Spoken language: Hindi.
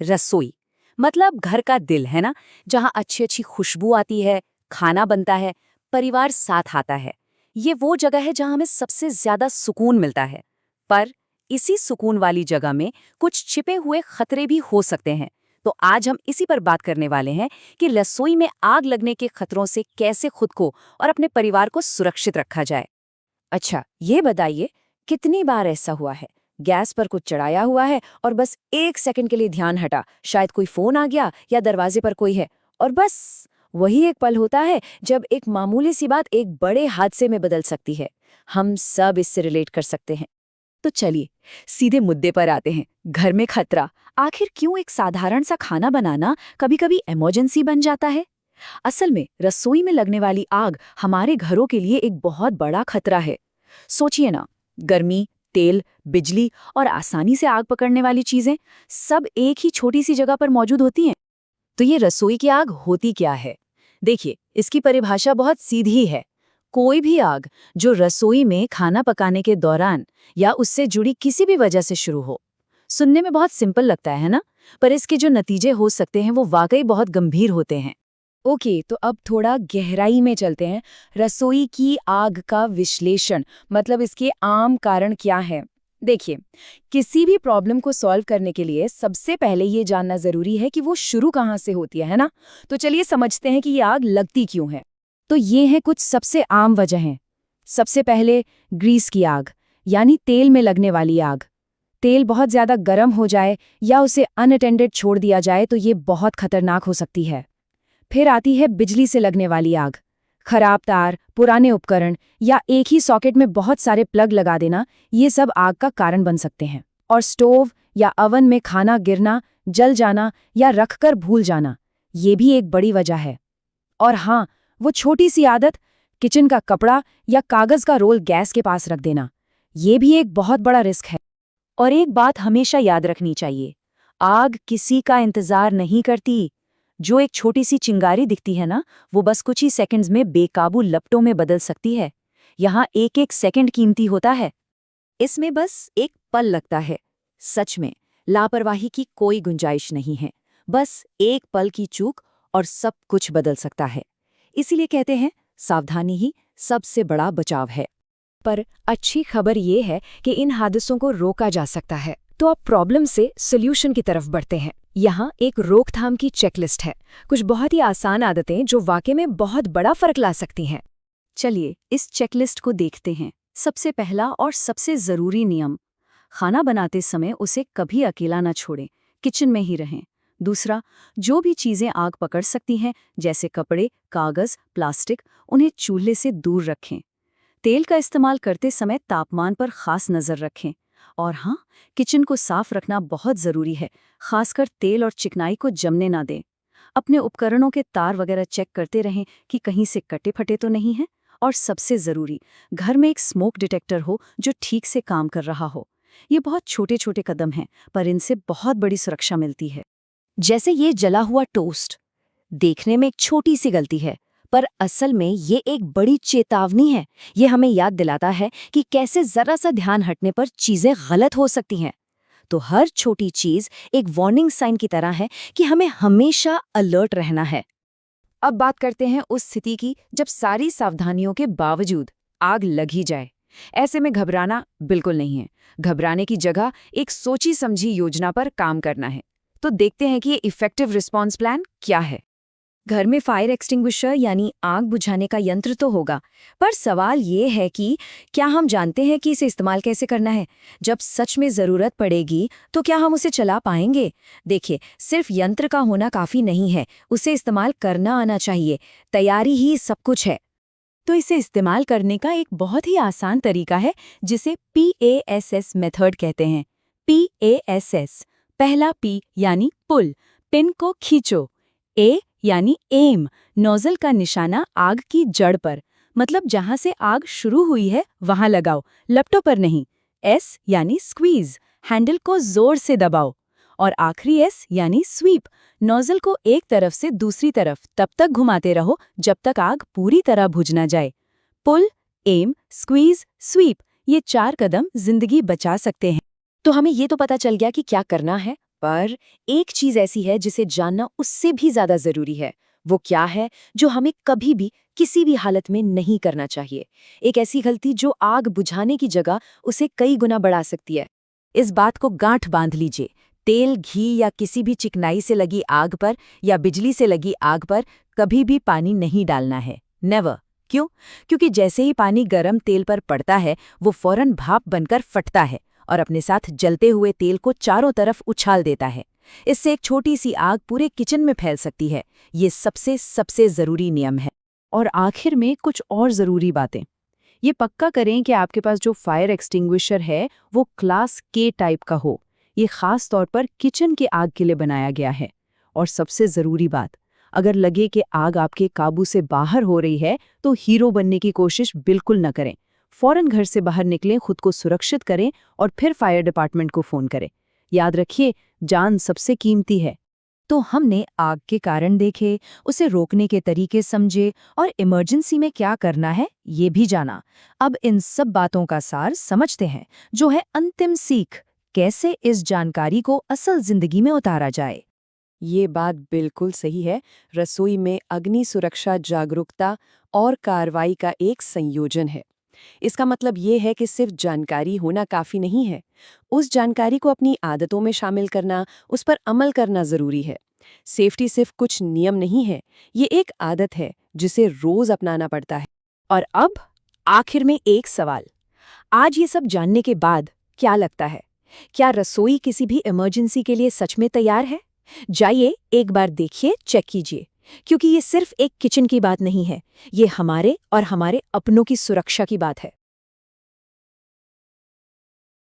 रसोई मतलब घर का दिल है ना, जहाँ अच्छी अच्छी खुशबू आती है, खाना बनता है, परिवार साथ आता है। ये वो जगह है जहाँ हमें सबसे ज्यादा सुकून मिलता है। पर इसी सुकून वाली जगह में कुछ छिपे हुए खतरे भी हो सकते हैं। तो आज हम इसी पर बात करने वाले हैं कि रसोई में आग लगने के खतरों से कैसे खुद को और अपने परिवार को सुरक्षित रखा जाए। अच्छा, ये बताइए, कितनी बार ऐसा हुआ है गैस पर कुछ चढ़ाया हुआ है और बस 1 सेकंड के लिए ध्यान हटा, शायद कोई फोन आ गया या दरवाजे पर कोई है, और बस वही एक पल होता है जब एक मामूली सी बात एक बड़े हादसे में बदल सकती है। हम सब इससे रिलेट कर सकते हैं। तो चलिए सीधे मुद्दे पर आते हैं। घर में खतरा, आखिर क्यों एक साधारण सा खाना बनाना कभी-कभी इमरजेंसी बन जाता है? असल में रसोई में लगने वाली आग हमारे घरों के लिए एक बहुत बड़ा खतरा है। सोचिए ना, गर्मी, तेल, बिजली और आसानी से आग पकड़ने वाली चीजें सब एक ही छोटी सी जगह पर मौजूद होती हैं। तो ये रसोई की आग होती क्या है? देखिए, इसकी परिभाषा बहुत सीधी है। कोई भी आग जो रसोई में खाना पकाने के दौरान या उससे जुड़ी किसी भी वजह से शुरू हो। सुनने में बहुत सिंपल लगता है ना? पर इसके जो नतीजे हो सकते हैं वो वाकई बहुत गंभीर होते हैं। ओके, तो अब थोड़ा गहराई में चलते हैं। रसोई की आग का विश्लेषण, मतलब इसके आम कारण क्या है। देखिए, किसी भी प्रॉब्लम को सॉल्व करने के लिए सबसे पहले ये जानना जरूरी है कि वो शुरू कहाँ से होती है ना? तो चलिए समझते हैं कि ये आग लगती क्यों है। तो ये हैं कुछ सबसे आम वजहें। सबसे पहले, ग्रीस की आग, यानी तेल में लगने वाली आग। तेल बहुत ज्यादा गर्म हो जाए या उसे अनअटेंडेड छोड़ दिया जाए तो ये बहुत खतरनाक हो सकती है। फिर आती है बिजली से लगने वाली आग। खराब तार, पुराने उपकरण या एक ही सॉकेट में बहुत सारे प्लग लगा देना, ये सब आग का कारण बन सकते हैं। और स्टोव या अवन में खाना गिरना, जल जाना या रखकर भूल जाना, ये भी एक बड़ी वजह है। और हाँ, वो छोटी सी आदत, किचन का कपड़ा या कागज का रोल गैस के पास रख देना, ये भी एक बहुत बड़ा रिस्क है। और एक बात हमेशा याद रखनी चाहिए, आग किसी का इंतजार नहीं करती। जो एक छोटी सी चिंगारी दिखती है ना, वो बस कुछ ही सेकंड्स में बेकाबू लपटों में बदल सकती है। यहाँ एक एक सेकंड कीमती होता है। इसमें बस एक पल लगता है। सच में लापरवाही की कोई गुंजाइश नहीं है। बस एक पल की चूक और सब कुछ बदल सकता है। इसीलिए कहते हैं, सावधानी ही सबसे बड़ा बचाव है। पर अच्छी खबर ये है कि इन हादसों को रोका जा सकता है। तो अब प्रॉब्लम से सॉल्यूशन की तरफ बढ़ते हैं। यहाँ एक रोकथाम की चेकलिस्ट है, कुछ बहुत ही आसान आदतें जो वाकई में बहुत बड़ा फर्क ला सकती हैं। चलिए इस चेकलिस्ट को देखते हैं। सबसे पहला और सबसे जरूरी नियम, खाना बनाते समय उसे कभी अकेला न छोड़ें, किचन में ही रहें। दूसरा, जो भी चीजें आग पकड़ सकती हैं जैसे कपड़े, कागज, प्लास्टिक, उन्हें चूल्हे से दूर रखें। तेल का इस्तेमाल करते समय तापमान पर खास नजर रखें। और हाँ, किचन को साफ रखना बहुत जरूरी है, खासकर तेल और चिकनाई को जमने ना दें। अपने उपकरणों के तार वगैरह चेक करते रहें कि कहीं से कटे फटे तो नहीं हैं। और सबसे जरूरी, घर में एक स्मोक डिटेक्टर हो जो ठीक से काम कर रहा हो। ये बहुत छोटे छोटे कदम हैं, पर इनसे बहुत बड़ी सुरक्षा मिलती है। जैसे ये जला हुआ टोस्ट, देखने में एक छोटी सी गलती है, पर असल में ये एक बड़ी चेतावनी है। ये हमें याद दिलाता है कि कैसे जरा सा ध्यान हटने पर चीजें गलत हो सकती हैं। तो हर छोटी चीज एक वार्निंग साइन की तरह है कि हमें हमेशा अलर्ट रहना है। अब बात करते हैं उस स्थिति की जब सारी सावधानियों के बावजूद आग लग ही जाए। ऐसे में घबराना बिल्कुल नहीं है। घबराने की जगह एक सोची समझी योजना पर काम करना है। तो देखते हैं कि ये इफेक्टिव रिस्पॉन्स प्लान क्या है। घर में फायर एक्सटिंग्विशर यानी आग बुझाने का यंत्र तो होगा, पर सवाल ये है कि क्या हम जानते हैं कि इसे इस्तेमाल कैसे करना है? जब सच में ज़रूरत पड़ेगी तो क्या हम उसे चला पाएंगे? देखिए, सिर्फ यंत्र का होना काफ़ी नहीं है, उसे इस्तेमाल करना आना चाहिए। तैयारी ही सब कुछ है। तो इसे इस्तेमाल करने का एक बहुत ही आसान तरीका है जिसे PASS मेथड कहते हैं। PASS, पहला P यानी पुल, पिन को खींचो। A यानी एम, नोजल का निशाना आग की जड़ पर, मतलब जहां से आग शुरू हुई है वहां लगाओ, लपटों पर नहीं। S यानी स्क्वीज, हैंडल को जोर से दबाओ। और आखिरी S यानी स्वीप, नोजल को एक तरफ से दूसरी तरफ तब तक घुमाते रहो जब तक आग पूरी तरह बुझ ना जाए। पुल, एम, स्क्वीज, स्वीप, ये 4 कदम जिंदगी बचा सकते हैं। तो हमें ये तो पता चल गया कि क्या करना है। पर एक चीज ऐसी है जिसे जानना उससे भी ज्यादा जरूरी है। वो क्या है जो हमें कभी भी किसी भी हालत में नहीं करना चाहिए? एक ऐसी गलती जो आग बुझाने की जगह उसे कई गुना बढ़ा सकती है। इस बात को गांठ बांध लीजिए। तेल, घी या किसी भी चिकनाई से लगी आग पर या बिजली से लगी आग पर कभी भी पानी नहीं डालना है। नेवर। क्यों? क्योंकि जैसे ही पानी गरम तेल पर पड़ता है, वो फौरन भाप बनकर फटता है और अपने साथ जलते हुए तेल को चारों तरफ उछाल देता है। इससे एक छोटी सी आग पूरे किचन में फैल सकती है। ये सबसे सबसे जरूरी नियम है। और आखिर में कुछ और जरूरी बातें। ये पक्का करें कि आपके पास जो फायर एक्सटिंग्विशर है वो क्लास के टाइप का हो। ये खास तौर पर किचन के आग के लिए बनाया गया है। और सबसे जरूरी बात, अगर लगे कि आग आपके काबू से बाहर हो रही है तो हीरो बनने की कोशिश बिल्कुल न करें। फौरन घर से बाहर निकलें, खुद को सुरक्षित करें और फिर फायर डिपार्टमेंट को फोन करें। याद रखिए, जान सबसे कीमती है। तो हमने आग के कारण देखे, उसे रोकने के तरीके समझे और इमरजेंसी में क्या करना है ये भी जाना। अब इन सब बातों का सार समझते हैं, जो है अंतिम सीख, कैसे इस जानकारी को असल जिंदगी में उतारा जाए। ये बात बिल्कुल सही है। रसोई में अग्नि सुरक्षा जागरूकता और कार्रवाई का एक संयोजन है। इसका मतलब ये है कि सिर्फ जानकारी होना काफी नहीं है। उस जानकारी को अपनी आदतों में शामिल करना, उस पर अमल करना जरूरी है। सेफ्टी सिर्फ कुछ नियम नहीं है, ये एक आदत है जिसे रोज अपनाना पड़ता है। और अब आखिर में एक सवाल। आज ये सब जानने के बाद क्या लगता है? क्या रसोई किसी भी इमरजेंसी के लिए सच में तैयार है? जाइए एक बार देखिए, चेक कीजिए। क्योंकि ये सिर्फ एक किचन की बात नहीं है, ये हमारे और हमारे अपनों की सुरक्षा की बात है।